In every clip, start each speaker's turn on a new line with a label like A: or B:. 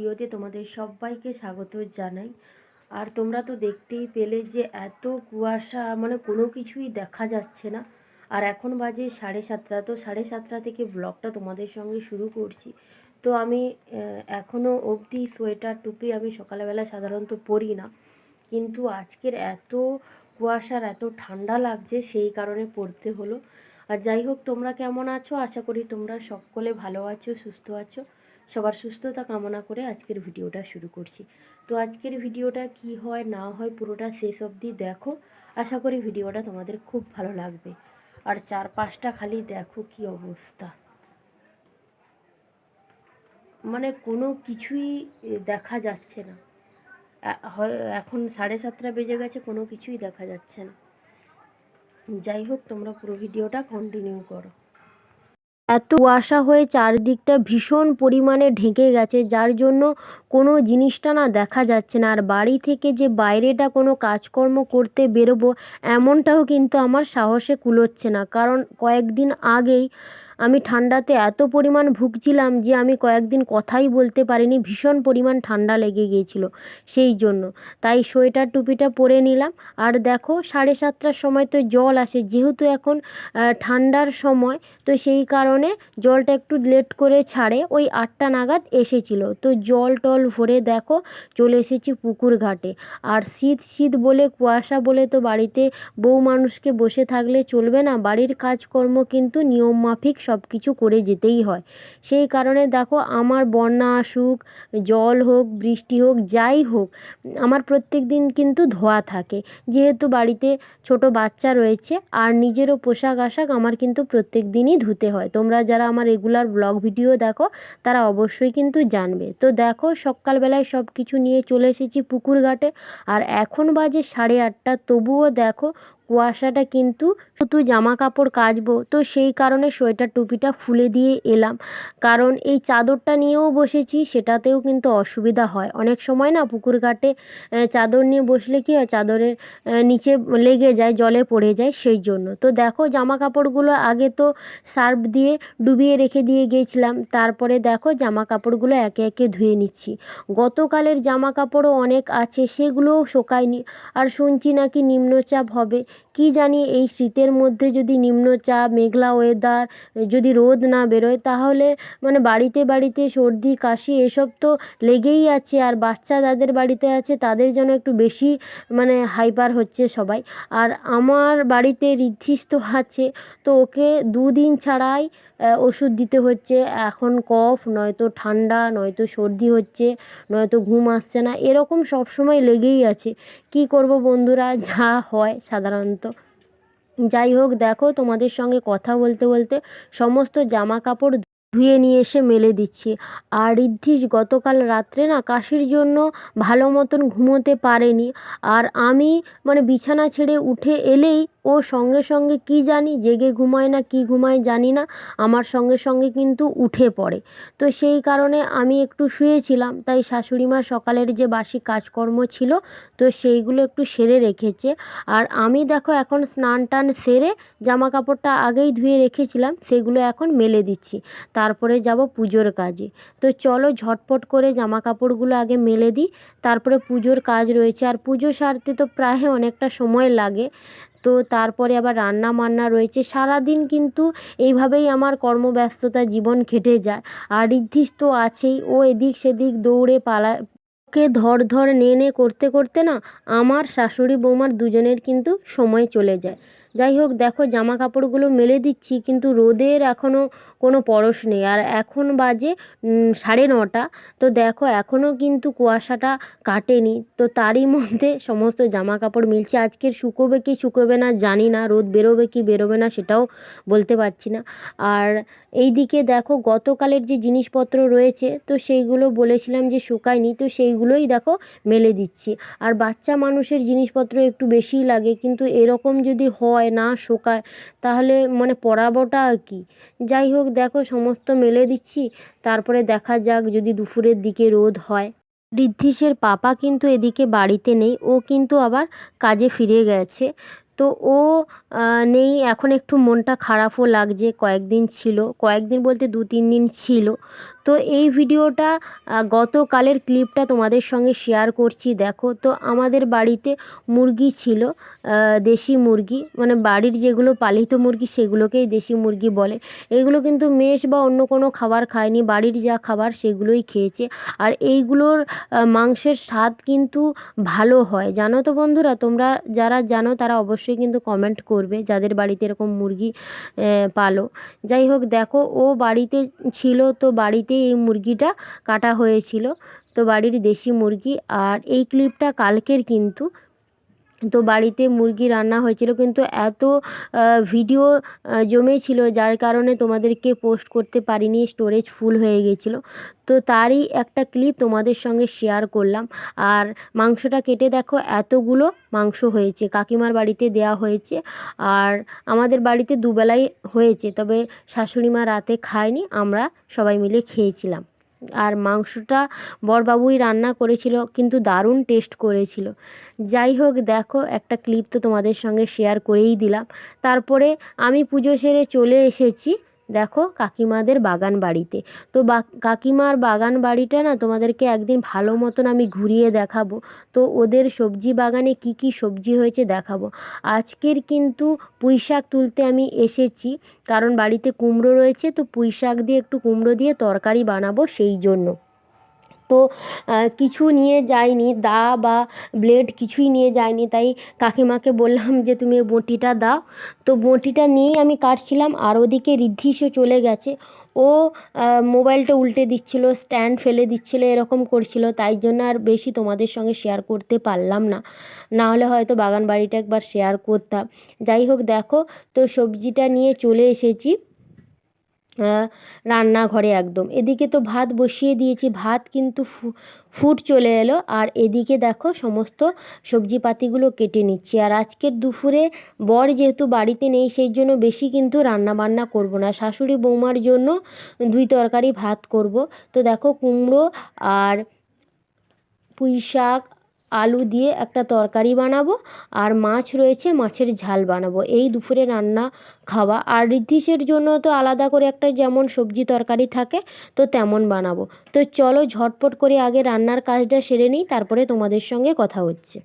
A: ভিডিওতে তোমাদের সবাইকে স্বাগত জানাই। আর তোমরা তো দেখতেই পেলে যে এত কুয়াশা, মানে কোনো কিছুই দেখা যাচ্ছে না। আর এখন বাজে 7:30, তো 7:30 থেকে ব্লগটা তোমাদের সঙ্গে শুরু করছি। তো আমি এখনও অবধি সোয়েটার টুপি আমি সকালবেলা সাধারণত পরি না, কিন্তু আজকের এত কুয়াশার এত ঠান্ডা লাগছে সেই কারণে পরতে হলো। আর যাই হোক, তোমরা কেমন আছো? আশা করি তোমরা সকলে ভালো আছো, সুস্থ আছো। সবার সুস্থতা কামনা করে আজকের ভিডিওটা শুরু করছি। তো আজকের ভিডিওটা কি হয় না হয় পুরোটা শেষ অবধি দেখো। আশা করি ভিডিওটা তোমাদের খুব ভালো লাগবে। আর চারপাশটা খালি দেখো কি অবস্থা, মানে কোনো কিছুই দেখা যাচ্ছে না। এখন 7:30 বেজে গেছে, কোনো কিছুই দেখা যাচ্ছে না। যাই হোক, তোমরা পুরো ভিডিওটা কন্টিনিউ করো। এত কুয়াশা হয়ে চারদিকটা ভীষণ পরিমাণে ঢেকে গেছে, যার জন্য কোনো জিনিসটা না দেখা যাচ্ছে না। আর বাড়ি থেকে যে বাইরেটা কোনো কাজকর্ম করতে বেরোবো এমনটাও কিন্তু আমার সাহসে কুলোচ্ছে না, কারণ কয়েকদিন আগেই আমি ঠান্ডাতে এত পরিমাণ ভুগছিলাম যে আমি কয়েকদিন কথাই বলতে পারিনি, ভীষণ পরিমাণ ঠান্ডা লেগে গিয়েছিল। সেই জন্য তাই সোয়েটার টুপিটা পরে নিলাম। আর দেখো 7:30টার সময় তো জল আসে, যেহেতু এখন ঠান্ডার সময়, তো সেই কারণে জলটা একটু লেট করে ছাড়ে, ওই 8টা নাগাদ এসেছিল। তো জল টল ভরে দেখো চলে এসেছি পুকুর ঘাটে। আর শীত শীত বলে, কুয়াশা বলে তো বাড়িতে বউ মানুষকে বসে থাকলে চলবে না, বাড়ির কাজকর্ম কিন্তু নিয়ম মাফিক সব কিছু করে যেতেই হয়। সেই কারণে দেখো, আমার বন্যা আসুক, জল হোক, বৃষ্টি হোক, যাই হোক, আমার প্রত্যেক দিন কিন্তু ধোয়া থাকে, যেহেতু বাড়িতে ছোট বাচ্চা রয়েছে। আর নিজেরও পোশাক আশাক আমার কিন্তু প্রত্যেক দিনই ধুতে হয়। তোমরা যারা আমার রেগুলার ব্লগ ভিডিও দেখো তারা অবশ্যই কিন্তু জানবে। তো দেখো, সকালবেলায় সব কিছু নিয়ে চলে এসেছি পুকুর ঘাটে। আর এখন বাজে 8:30, তবুও দেখো কুয়াশাটা কিন্তু, শুধু জামা কাপড় কাচবো তো সেই কারণে সোয়েটার টুপিটা খুলে দিয়ে এলাম। কারণ এই চাদরটা নিয়েও বসেছি, সেটাতেও কিন্তু অসুবিধা হয় অনেক সময় না। পুকুর ঘাটে চাদর নিয়ে বসলে কি হয়, চাদরের নিচে লেগে যায়, জলে পড়ে যায়, সেই জন্য। তো দেখো, জামা কাপড়গুলো আগে তো সার্ফ দিয়ে ডুবিয়ে রেখে দিয়ে গিয়েছিলাম, তারপরে দেখো জামা কাপড়গুলো একে একে ধুয়ে নিচ্ছি। গতকালের জামা কাপড়ও অনেক আছে, সেগুলোও শোকায়নি। আর শুনছি নাকি নিম্নচাপ হবে, কি জানি এই শীতের মধ্যে যদি নিম্নচাপ, মেঘলা ওয়েদার, যদি রোদ না বেরোয়, তাহলে মানে বাড়িতে বাড়িতে সর্দি কাশি এসব তো লেগেই আছে। আর বাচ্চা যাদের বাড়িতে আছে তাদের যেন একটু বেশি মানে হাইপার হচ্ছে সবাই। আর আমার বাড়িতে ঋদ্ধিস তো আছে, তো ওকে 2 দিন ছাড়াই ওষুধ দিতে হচ্ছে। এখন কফ, নয়তো ঠান্ডা, নয়তো সর্দি হচ্ছে, নয়তো ঘুম আসছে না, এরকম সব সময় লেগেই আছে। কি করব বন্ধুরা, যা হয় সাধারণত। যাই হোক, দেখো তোমাদের সঙ্গে কথা বলতে বলতে সমস্ত জামা কাপড় ধুয়ে নিয়ে এসে মেলে দিচ্ছি। আর ঋদ্ধিস গতকাল রাত্রে না কাশির জন্য ভালো মতন ঘুমোতে পারেনি। আর আমি মানে বিছানা ছেড়ে উঠে এলেই ও সঙ্গে সঙ্গে, কি জানি জেগে ঘুমায় না কি ঘুমায় জানি না, আমার সঙ্গে সঙ্গে কিন্তু উঠে পড়ে। তো সেই কারণে আমি একটু শুয়েছিলাম, তাই শাশুড়ি মা সকালের যে বাসি কাজকর্ম ছিল তো সেইগুলো একটু সেরে রেখেছে। আর আমি দেখো এখন স্নান টান সেরে জামা কাপড়টা আগেই ধুয়ে রেখেছিলাম, সেগুলো এখন মেলে দিচ্ছি, তারপরে যাব পুজোর কাজে। তো চলো ঝটপট করে জামা কাপড়গুলো আগে মেলে দিই, তারপরে পুজোর কাজ রয়েছে। আর পুজো সারতে তো প্রায় অনেকটা সময় লাগে। তো তারপরে আবার রান্না বান্না রয়েছে, সারাদিন কিন্তু এইভাবেই আমার কর্মব্যস্ততা জীবন কেটে যায়। আর ঋদ্ধিস তো আছেই, ও এদিক সেদিক দৌড়ে পালা, ওকে ধর ধর নে নে করতে করতে না আমার শাশুড়ি বৌমার দুজনের কিন্তু সময় চলে যায়। যাই হোক, দেখো জামা কাপড়গুলো মেলে দিচ্ছি, কিন্তু রোদের এখনও কোনো পরশ নেই। আর এখন বাজে 9:30। তো দেখো এখনও কিন্তু কুয়াশাটা কাটেনি, তো তারই মধ্যে সমস্ত জামা কাপড় মিলছে। আজকের শুকোবে কি শুকোবে না জানি না, রোদ বেরোবে কি বেরোবে না সেটাও বলতে পারছি না। আর এই দিকে দেখো, গতকালের যে জিনিসপত্র রয়েছে তো সেইগুলো বলেছিলাম যে শুকায়নি, তো সেইগুলোই দেখো মেলে দিচ্ছি। আর বাচ্চা মানুষের জিনিসপত্র একটু বেশিই লাগে, কিন্তু এরকম যদি হয় না শোকায়, তাহলে মানে পরাবোটা কি। যাই হোক, দেখো সমস্ত মেলে দিচ্ছি, তারপরে দেখা যাক যদি দুপুরের দিকে রোদ হয়। ঋদ্ধিসের পাপা কিন্তু এদিকে বাড়িতে নেই, ও কিন্তু আবার কাজে ফিরে গেছে। তো ও নেই এখন, একটু মনটা খারাপও লাগছে। কয়েকদিন ছিল, কয়েকদিন বলতে 2-3 দিন ছিল। তো তো এই ভিডিওটা গতকালের ক্লিপটা তোমাদের সঙ্গে শেয়ার করছি। দেখো, তো আমাদের বাড়িতে মুরগি ছিল, দেশি মুরগি, মানে বাড়ির যেগুলো পালিত মুরগি সেগুলোকেই দেশি মুরগি বলে। এগুলো কিন্তু মেষ বা অন্য কোনো খাবার খায়নি, বাড়ির যা খাবার সেগুলোই খেয়েছে। আর এইগুলোর মাংসের স্বাদ কিন্তু ভালো হয়, জানো তো বন্ধুরা? তোমরা যারা জানো তারা অবশ্যই কিন্তু কমেন্ট করবে, যাদের বাড়িতে এরকম মুরগি পালো। যাই হোক, দেখো ও বাড়িতে ছিল, তো বাড়িতেই এই মুরগিটা কাটা হয়েছিল, তো বাড়ির দেশি মুরগি। আর এই ক্লিপটা কালকের কিন্তু। তো বাড়িতে মুরগি রান্না হয়েছিল, কিন্তু এত ভিডিও জমেছিল যার কারণে তোমাদেরকে পোস্ট করতে পারিনি, স্টোরেজ ফুল হয়ে গেছিলো। তো তারই একটা ক্লিপ তোমাদের সঙ্গে শেয়ার করলাম। আর মাংসটা কেটে দেখো এতগুলো মাংস হয়েছে, কাকিমার বাড়িতে দেয়া হয়েছে। আর আমাদের বাড়িতে দুবেলাই হয়েছে, তবে শাশুড়ি মা রাতে খায়নি, আমরা সবাই মিলে খেয়েছিলাম। আর মাংসটা বড়বাবুই রান্না করেছিল, কিন্তু দারুণ টেস্ট করেছিল। যাই হোক, দেখো একটা ক্লিপ তো তোমাদের সঙ্গে শেয়ার করেই দিলাম। তারপরে আমি পুজো সেরে চলে এসেছি দেখো কাকিমাদের বাগান বাড়িতে। তো কাকিমার বাগান বাড়িটা না তোমাদেরকে একদিন ভালো মতন আমি ঘুরিয়ে দেখাবো। তো ওদের সবজি বাগানে কি কি সবজি হয়েছে দেখাবো। আজকের কিন্তু পুঁই শাক তুলতে আমি এসেছি, কারণ বাড়িতে কুমড়ো রয়েছে, তো পুঁই শাক দিয়ে একটু কুমড়ো দিয়ে তরকারি বানাবো সেই জন্য। তো কিছু নিয়ে যাইনি, দা বা ব্লেড কিছুই নিয়ে যাইনি, তাই কাকিমাকে বললাম যে তুমি বঁটিটা দাও। তো বঁটিটা নিয়েই আমি কাটছিলাম। আর ওদিকে ঋদ্ধিষও চলে গেছে, ও মোবাইলটা উল্টে দিচ্ছিল, স্ট্যান্ড ফেলে দিচ্ছিল, এরকম করছিল, তাই জন্য আর বেশি তোমাদের সঙ্গে শেয়ার করতে পারলাম না, না হলে হয়তো বাগান বাড়িটা একবার শেয়ার করতাম। যাই হোক, দেখো তো সবজিটা নিয়ে চলে এসেছি রান্নাঘরে একদম। এদিকে তো ভাত বসিয়ে দিয়েছি, ভাত কিন্তু ফুট চলে এলো। আর এদিকে দেখো সমস্ত সবজিপাতিগুলো কেটে নিচ্ছি। আর আজকের দুপুরে বর যেহেতু বাড়িতে নেই, সেই জন্য বেশি কিন্তু রান্না বান্না করব না, শাশুড়ি বৌমার জন্য 2 তরকারি ভাত করব। তো দেখো কুমড়ো আর পুঁই শাক আলু দিয়ে একটা তরকারি বানাবো, আর মাছ রয়েছে, মাছের ঝাল বানাবো, এই দুপুরে রান্না খাওয়া। আর ঋদ্ধিষের জন্য তো আলাদা করে একটা যেমন সবজি তরকারি থাকে, তো তেমন বানাবো। তো চলো ঝটপট করে আগে রান্নার কাজটা সেরে নিই, তারপরে তোমাদের সঙ্গে কথা হচ্ছে।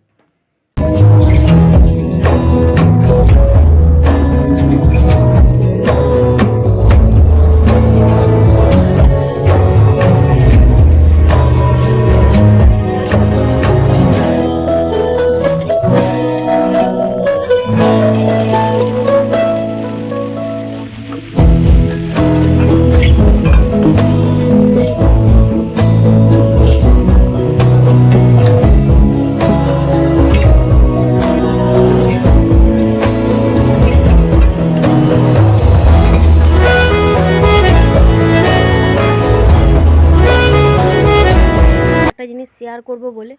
A: জিনিস শেয়ার করব বলে,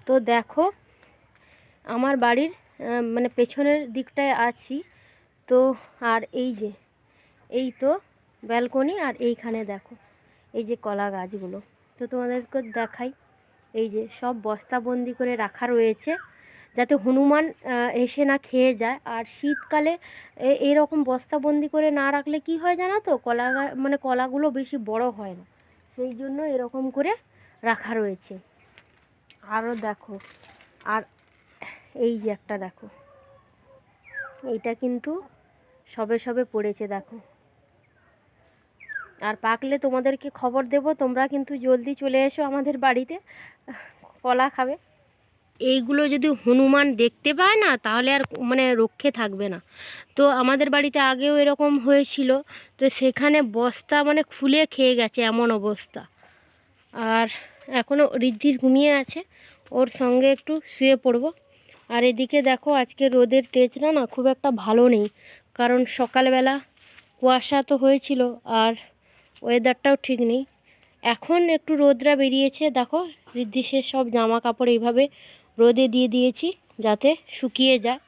A: তো দেখো আমার বাড়ির মানে পেছনের দিকটায় আছি তো। আর এই তো ব্যালকনি, আর এইখানে দেখো এই যে কলা গাছগুলো, তো তোমাদেরকে দেখাই। এই যে সব বস্তাবন্দি করে রাখা রয়েছে, যাতে হনুমান এসে না খেয়ে যায়। আর শীতকালে এইরকম বস্তাবন্দি করে না রাখলে কি হয় জানো তো, মানে কলাগুলো বেশি বড় হয় না, সেই জন্য এরকম করে রাখা রয়েছে। আরও দেখো, আর এই যে একটা দেখো, এইটা কিন্তু সবে সবে পড়েছে দেখো। আর পাকলে তোমাদেরকে খবর দেব, তোমরা কিন্তু জলদি চলে এসো আমাদের বাড়িতে, কলা খাবে। এইগুলো যদি হনুমান দেখতে পায় না, তাহলে আর মানে রক্ষে থাকবে না। তো আমাদের বাড়িতে আগেও এরকম হয়েছিল, তো সেখানে বস্তা মানে খুলে খেয়ে গেছে, এমন অবস্থা। আর এখনও ঋদ্ধি ঘুমিয়ে আছে, ওর সঙ্গে একটু শুয়ে পড়ব। আর এদিকে দেখো আজকে রোদের তেজটা না খুব একটা ভালো নেই, কারণ সকালবেলা কুয়াশা তো হয়েছিল, আর ওয়েদারটাও ঠিক নেই। এখন একটু রোদরা বেরিয়েছে, দেখো ঋদ্ধিষের সব জামা কাপড় এইভাবে রোদে দিয়ে দিয়েছি যাতে শুকিয়ে যায়।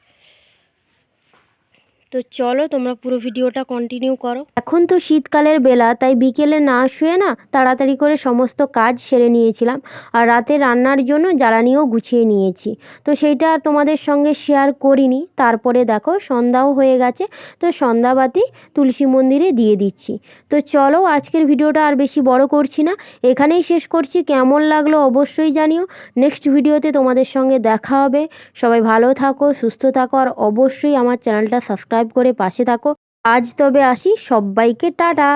A: তো চলো তোমরা পুরো ভিডিওটা কন্টিনিউ করো। এখন তো শীতকালের বেলা, তাই বিকেলে না শুয়ে না তাড়াতাড়ি করে সমস্ত কাজ সেরে নিয়েছিলাম, আর রাতে রান্নার জন্য জ্বালানিও গুছিয়ে নিয়েছি। তো সেইটা আর তোমাদের সঙ্গে শেয়ার করিনি। তারপরে দেখো সন্ধ্যাও হয়ে গেছে, তো সন্ধ্যাবাতি তুলসী মন্দিরে দিয়ে দিচ্ছি। তো চলো আজকের ভিডিওটা আর বেশি বড় করছি না, এখানেই শেষ করছি। কেমন লাগলো অবশ্যই জানিও। নেক্সট ভিডিওতে তোমাদের সঙ্গে দেখা হবে। সবাই ভালো থাকো, সুস্থ থাকো, আর অবশ্যই আমার চ্যানেলটা সাবস্ক্রাইব করে পাশে থাকো। আজ তবে আসি, সবাইকে টাটা।